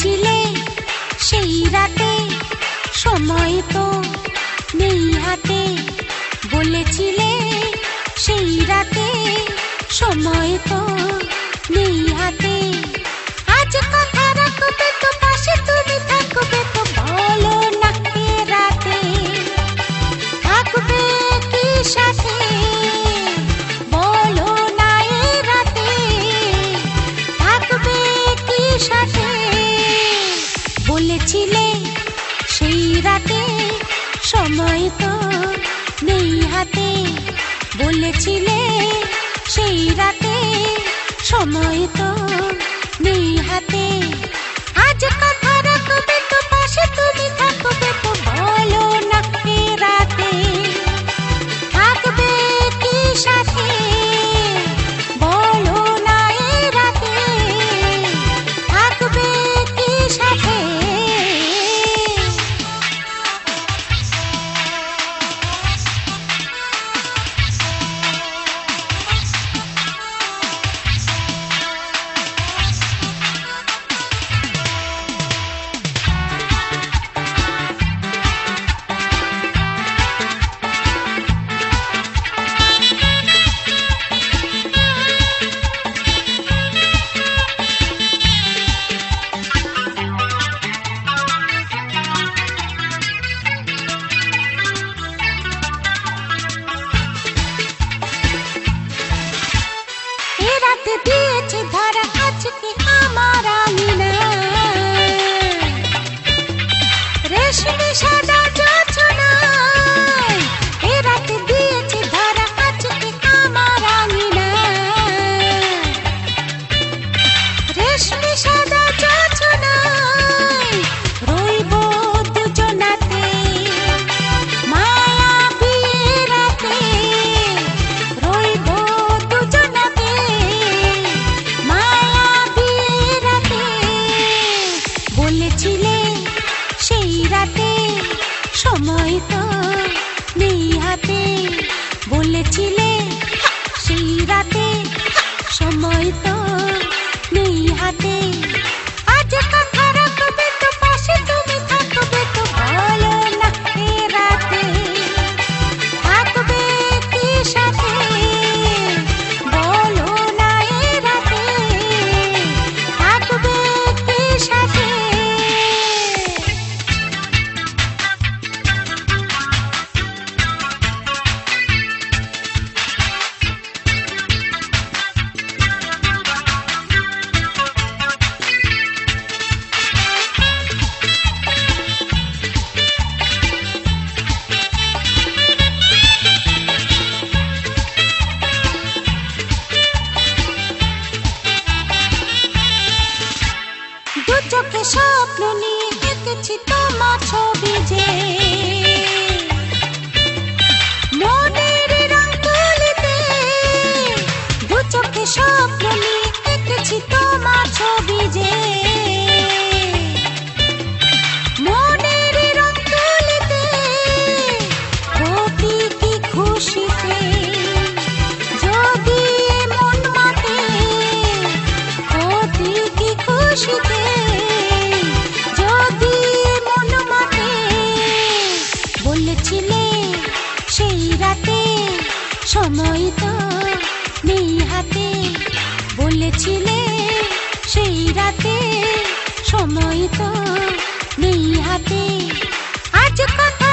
বলেছিলে সেই রাতে সময় তো নেই হাতে, বলেছিলে সেই রাতে সময় তো নেই হাতে। আজ কথা রাখবে তো, পাশে তুমি থাকবে তো, বলো না এ রাতে থাকবে কি সাথে, বলো না এ রাতে থাকবে কি সাথে। বলেছিলে সেই রাতে সময় তো নেই হাতে, বলেছিলে সেই রাতে সময় তো নেই হাতে। আজ কথা রাখবে তো, পাশে তুমি থাকবে তো, বলো না এ রাতে থাকবে কি সাথে, বলো না এ রাতে থাকবে কি সাথে। রাতে দিয়েছে ধরা আজকে আমার আঙিনা, রেশমি সাদা জোছনায়। এ রাতে দিয়েছে ধরা আজকে আমার আঙিনা, রেশমি সাদা জোছনায়। রইব দুজনাতে মায়াবী রাতে, রইব দুজনাতে মায়াবী রাতে। বলেছিলে সেই রাতে সময় তো নেই হাতে, বলেছিলে সেই রাতে সময় তো নেই হাতে। আজ কথা রাখবে তো, পাশে তুমি থাকবে তো, বলো না এ রাতে থাকবে কি সাথে, বলো না এ রাতে থাকবে কি সাথে। দু চোখে স্বপ্ন নিয়ে এঁকেছি তোমার ছবি যে, মনের রং তুলিতে। দু চোখে স্বপ্ন নিয়ে এঁকেছি তোমার ছবি যে, মনের রং তুলিতে। প্রতি কি খুশিতে যদি মন মাতে, প্রতি কি খুশিতে যদি মন মাতে। বলেছিলে সেই রাতে সময় তো নেই হাতে, বলেছিলে সেই রাতে সময় তো নেই হাতে। আজ কথা